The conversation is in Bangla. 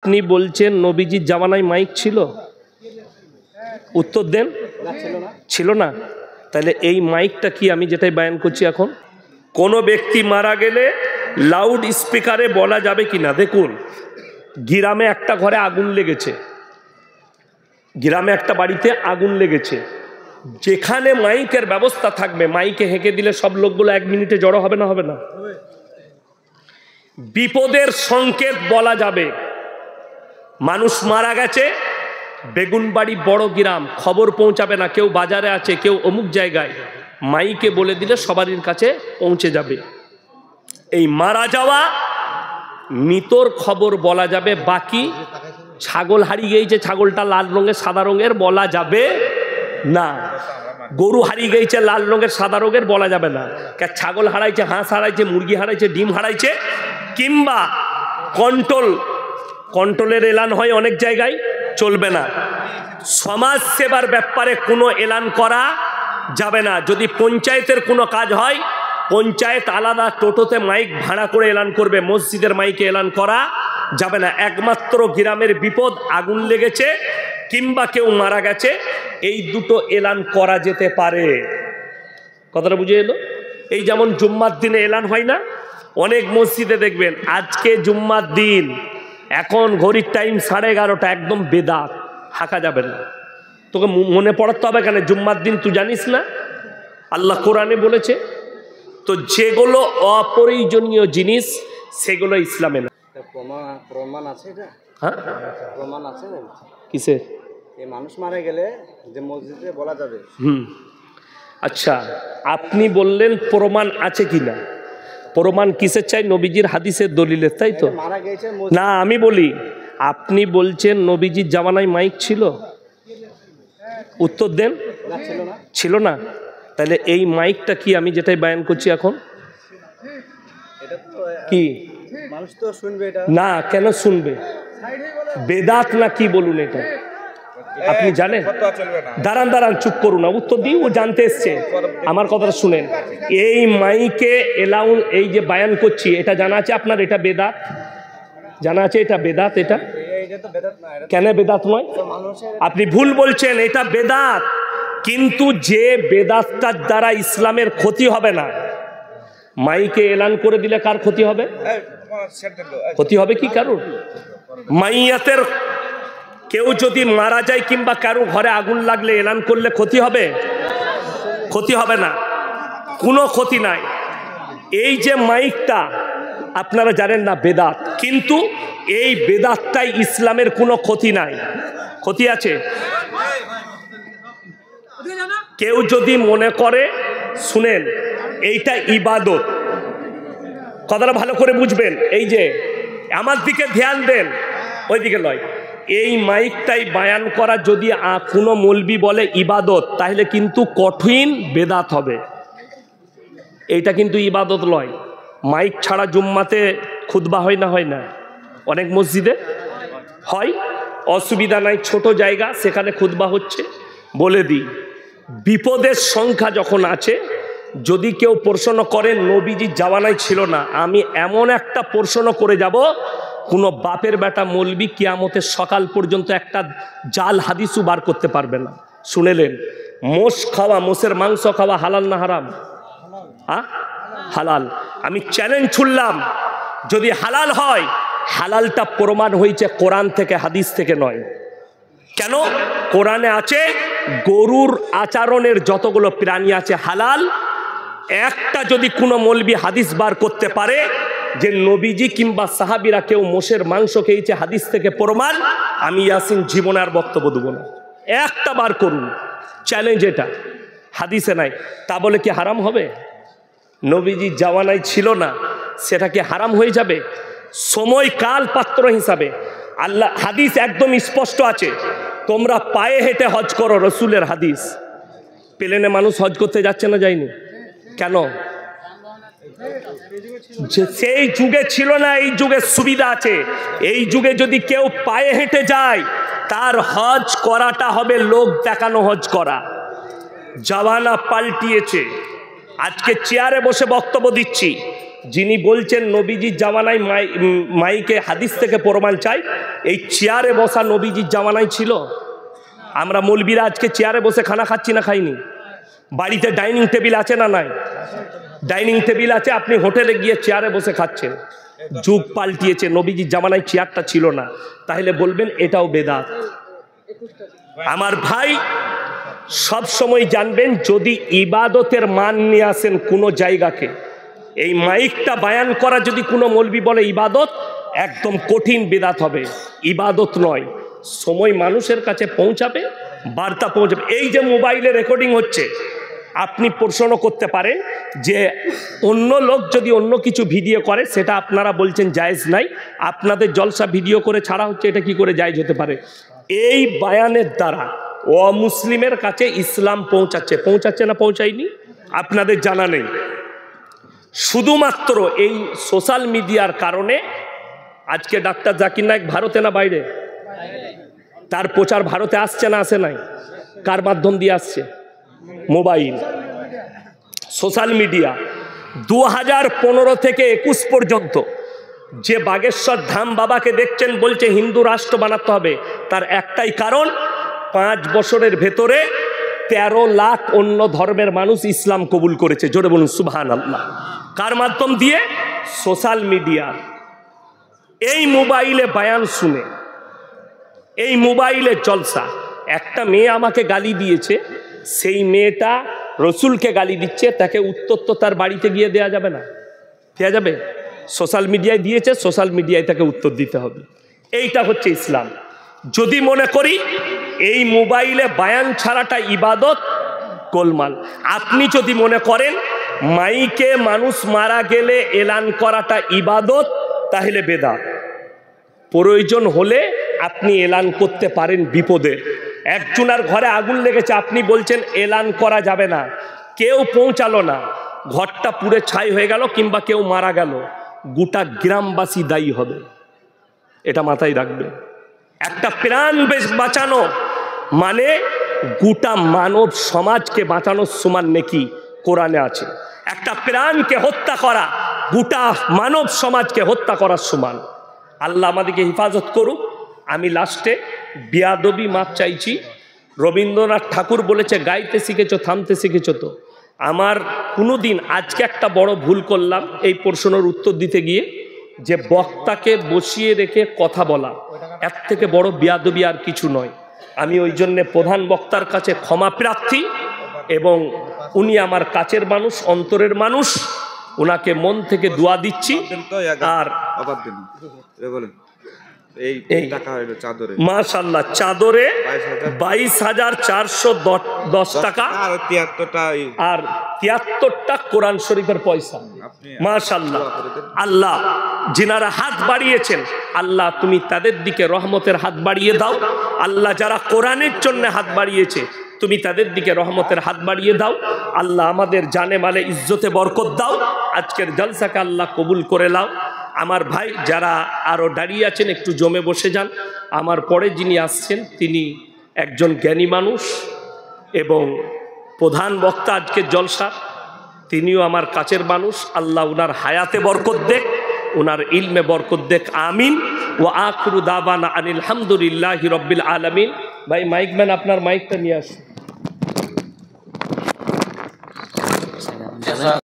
আপনি বলছেন নবীজির জামানায় মাইক ছিল? উত্তর দেন। ছিল না? তাহলে এই মাইকটা কি আমি যেটাই বয়ান করছি এখন? কোনো ব্যক্তি মারা গেলে লাউড স্পিকারে বলা যাবে কিনা? দেখুন, গ্রামে একটা ঘরে আগুন লেগেছে, গ্রামে একটা বাড়িতে আগুন লেগেছে, যেখানে মাইকের ব্যবস্থা থাকবে মাইকে হেঁকে দিলে সব লোকগুলো 1 মিনিটে জড়ো হবে না? হবে না? বিপদের সংকেত বলা যাবে। মানুষ মারা গেছে, বেগুনবাড়ি বড় গ্রাম, খবর পৌঁছাবে না, কেউ বাজারে আছে, কেউ অমুক জায়গায়, মাইকে বলে দিলে সবারই কাছে পৌঁছে যাবে। এই মারা যাওয়া মৃতর খবর বলা যাবে, বাকি ছাগল হারিয়ে গিয়েছে, ছাগলটা লাল রঙের সাদা রঙের বলা যাবে না। গরু হারিয়ে গিয়েছে লাল রঙের সাদা রঙের বলা যাবে না। ছাগল হারাইছে, হাঁস হারাইছে, মুরগি হারাইছে, ডিম হারাইছে, কিংবা কন্ট্রোলের এলান হয় অনেক জায়গায়, চলবে না। সমাজ সেবার ব্যাপারে কোনো এলান করা যাবে না। যদি পঞ্চায়েতের কোনো কাজ হয়, পঞ্চায়েত আলাদা টোটোতে মাইক ভাড়া করে এলান করবে, মসজিদের মাইকে এলান করা যাবে না। একমাত্র গ্রামের বিপদ, আগুন লেগেছে কিংবা কেউ মারা গেছে, এই দুটো এলান করা যেতে পারে। কথাটা বুঝে এলো? এই যেমন জুম্মার দিনে এলান হয় না, অনেক মসজিদে দেখবেন আজকে জুম্মার দিন, এখন ঘড়ির টাইম 11:30, একদম বেদাত, হাঁকা যাবে না। তোকে মনে পড়াতে হবে কেন? জুম্মার দিন তুই জানিস না? আল্লাহ কোরআনে বলেছে। তো যেগুলো অপ্রয়োজনীয় জিনিস সেগুলো ইসলামে না। প্রমাণ আছে এটা? হ্যাঁ, প্রমাণ আছে কিসের? এই মানুষ মারা গেলে যে মসজিদে বলা যাবে। আচ্ছা, আপনি বললেন প্রমাণ আছে কিনা? প্রমাণ কিসের চাই? নবীজির হাদিসের দলিলের, তাই তো? মারা গেছে না, আমি বলি, আপনি বলছেন নবীজির জামানায় মাইক ছিল? উত্তর দেন। ছিল না। ছিল না? তাহলে এই মাইকটা কি আমি যেটাই বয়ান করছি এখন? এটা তো কি মানুষ তো শুনবে এটা না? কেন শুনবে? বেদাত না কি বলুন এটা? আপনি জানেন? দাঁড়ান দাঁড়ান, চুপ করুন না, উত্তর দিই, ও জানতে এসছে। আমার কথাটা শুনেন। এই মাইকে এলাউন, এই যে বায়ান করছি, এটা জানা আছে আপনার? এটা বেদাত জানা আছে? এটা বেদাত। এটা কেন বেদাত নয়? আপনি ভুল বলছেন, এটা বেদাত। কিন্তু যে বেদাতটার দ্বারা ইসলামের ক্ষতি হবে না, মাইকে এলান করে দিলে কার ক্ষতি হবে? ক্ষতি হবে কি কারোর? মাইয়াতের কেউ যদি মারা যায় কিংবা কারো ঘরে আগুন লাগলে এলান করলে ক্ষতি হবে? ক্ষতি হবে না, কোনো ক্ষতি নাই। এই যে মাইকটা আপনারা জানেন না বেদাত, কিন্তু এই বেদাতটাই ইসলামের কোনো ক্ষতি নাই। ক্ষতি আছে? কেউ যদি মনে করে, শুনেন, এইটা ইবাদত, কথাটা ভালো করে বুঝবেন। এই যে আমার দিকে ধ্যান দেন, ওই দিকে নয়। এই মাইকটাই বায়ান করা যদি কোনো মৌলবি বলে ইবাদত, তাহলে কিন্তু কঠিন বেদাত হবে। এইটা কিন্তু ইবাদত নয়। মাইক ছাড়া জুম্মাতে খুতবা হয় না? হয় না? অনেক মসজিদে হয়, অসুবিধা নাই, ছোট জায়গা, সেখানে খুতবা হচ্ছে। বলে দিই, বিপদের সংখ্যা যখন আছে, যদি কেউ প্রশ্ন করে নবীজির জামানায় ছিল না, আমি এমন একটা প্রশ্ন করে যাব, কোনো বাপের বেটা মৌলবি কিয়ামতের সকাল পর্যন্ত একটা জাল হাদিসও বার করতে পারবে না। শুনেলেন? মোষ খাওয়া, মোষের মাংস খাওয়া হালাল না হারাম? হালাল। আমি চ্যালেঞ্জ ছুড়লাম, যদি হালাল হয়, হালালটা প্রমাণ হয়েছে কোরআন থেকে, হাদিস থেকে নয়। কেন? কোরআনে আছে গরুর আচরণের যতগুলো প্রাণী আছে হালাল। একটা যদি কোনো মৌলবি হাদিস বার করতে পারে যে নবীজি কিংবা সাহাবিরা কেউ মোষের মাংস খেয়েছে, হাদিস থেকে প্রমাণ, আমি ইয়াসিন জীবনে আর বক্তব্য দেবো না। একটা বার করুন, চ্যালেঞ্জ এটা, হাদিসে নাই। তা বলে কি হারাম হবে? নবীজি জামানায় ছিল না, সেটা কি হারাম হয়ে যাবে? সময় কাল পাত্র হিসাবে আল্লাহ হাদিস একদম স্পষ্ট আছে, তোমরা পায়ে হেঁটে হজ করো, রসুলের হাদিস। প্লেনে মানুষ হজ করতে যাচ্ছে না? যায়নি কেন? সেই যুগে ছিল না, এই যুগে সুবিধা আছে। এই যুগে যদি কেউ পায়ে হেঁটে যায়, তার হজ করাটা হবে লোক দেখানো হজ করা। জামানা পাল্টিয়েছে। আজকে চেয়ারে বসে বক্তব্য দিচ্ছি, যিনি বলছেন নবীজির জামানায় মাইকে হাদিস থেকে প্রমাণ চাই, এই চেয়ারে বসা নবীজির জামানায় ছিল? আমরা মৌলবীরা আজকে চেয়ারে বসে খানা খাচ্ছি না খাইনি? বাড়িতে ডাইনিং টেবিল আছে না নাই? ডাইনিং টেবিল আছে, আপনি হোটেলে গিয়ে চেয়ারে বসে খাচ্ছেন। যুগ পাল্টিয়েছে, নবীজির জামানায় চেয়ারটা ছিল না, তাহলে বলবেন এটাও বেদাত। আমার ভাই সব সময় জানবেন, যদি ইবাদতের মান নিয়ে আসেন কোনো জায়গাকে, এই মাইকটা বায়ান করা যদি কোনো মৌলবি বলে ইবাদত, একদম কঠিন বেদাত হবে, ইবাদত নয়। সময় মানুষের কাছে পৌঁছাবে, বার্তা পৌঁছাবে। এই যে মোবাইলে রেকর্ডিং হচ্ছে, আপনি প্রশ্ন করতে পারেন যে অন্য লোক যদি অন্য কিছু ভিডিও করে, সেটা আপনারা বলছেন জায়েজ নাই, আপনাদের জলসা ভিডিও করে ছাড়া হচ্ছে, এটা কি করে জায়েজ হতে পারে? এই বায়ানের দ্বারা অমুসলিমের কাছে ইসলাম পৌঁছাচ্ছে না পৌঁছায়নি? আপনাদের জানা নেই। শুধুমাত্র এই সোশ্যাল মিডিয়ার কারণে আজকে ডাক্তার জাকির নায়েক ভারতে না বাইরে? তার প্রচার ভারতে আসছে না আসে নাই? কার মাধ্যম দিয়ে আসছে? Mobile, social media. 2015 থেকে 21 পর্যন্ত যে বাগেশ্বর ধাম বাবাকে দেখছেন বলছে হিন্দু রাষ্ট্র বানাতে হবে, তার একটাই কারণ, 5 বছরের ভেতরে 13 লাখ অন্য ধর্মের মানুষ ইসলাম কবুল করেছে। জোরে বলুন সুবহানাল্লাহ। কার মাধ্যম দিয়ে? Social media. এই মোবাইলে বয়ান শুনে, এই মোবাইলে জলসা। একটা মেয়ে আমাকে গালি দিয়েছে, সেই মেয়েটা রসুলকে গালি দিচ্ছে, তাকে উত্তর তো তার বাড়িতে গিয়ে দেয়া যাবে না? দেওয়া যাবে? সোশ্যাল মিডিয়ায় দিয়েছে, সোশ্যাল মিডিয়ায় তাকে উত্তর দিতে হবে। এইটা হচ্ছে ইসলাম। যদি মনে করি এই মোবাইলে বায়ান ছাড়াটা ইবাদত, গোলমাল। আপনি যদি মনে করেন মাইকে মানুষ মারা গেলে এলান করাটা ইবাদত, তাহলে বেদাত। প্রয়োজন হলে আপনি এলান করতে পারেন বিপদের। একজনের ঘরে আগুন লেগেছে, আপনি বলছেন এলান করা যাবে না, কেউ পৌঁছালো না, ঘরটা পুড়ে ছাই হয়ে গেল, কিংবা কেউ মারা গেল, গোটা গ্রামবাসী দায়ী হবে। এটা মাথায় রাখবে। একটা প্রাণ বাঁচানো মানে গোটা মানব সমাজকে বাঁচানোর সমান নেকি কোরআনে আছে। একটা প্রাণকে হত্যা করা গোটা মানব সমাজকে হত্যা করার সমান। আল্লাহ আমাদেরকে হেফাজত করুক। আমি লাস্টে বেয়াদবি মাপ চাইছি। রবীন্দ্রনাথ ঠাকুর বলেছে, গাইতে শিখেছো, থামতে শিখেছো তো? আমার কোনো দিন, আজকে একটা বড় ভুল করলাম এই প্রশ্নের উত্তর দিতে গিয়ে, যে বক্তাকে বসিয়ে রেখে কথা বলা, এর থেকে বড় বেয়াদবি আর কিছু নয়। আমি ওই জন্যে প্রধান বক্তার কাছে ক্ষমা প্রার্থী, এবং উনি আমার কাছের মানুষ, অন্তরের মানুষ, ওনাকে মন থেকে দোয়া দিচ্ছি। আর মাশাআল্লাহ, চাদরে 22,410 টাকা আর 73টা কোরআন শরীফের পয়সা। মাশাআল্লাহ। আল্লাহ যিনারা হাত বাড়িয়েছেন, আল্লাহ তুমি তাদের দিকে রহমতের হাত বাড়িয়ে দাও। আল্লাহ যারা কোরআনের জন্য হাত বাড়িয়েছে, তুমি তাদের দিকে রহমতের হাত বাড়িয়ে দাও। আল্লাহ আমাদের জানে মালে ইজ্জতে বরকত দাও। আজকের জলসাকে আল্লাহ কবুল করে নাও। আমার ভাই যারা আরও দাঁড়িয়ে আছেন, একটু জমে বসে যান। আমার পরে যিনি আসছেন তিনি একজন জ্ঞানী মানুষ এবং প্রধান বক্তা আজকের জলসা, তিনিও আমার কাছের মানুষ। আল্লাহ উনার হায়াতে বরকত দেখ, উনার ইলমে বরকত দেখ। আমিন। ওয়া আখিরু দাওয়ানা আনিল হামদুলিল্লাহি রাব্বিল আলামিন। ভাই মাইকম্যান, আপনার মাইকটা নিয়ে আসুন।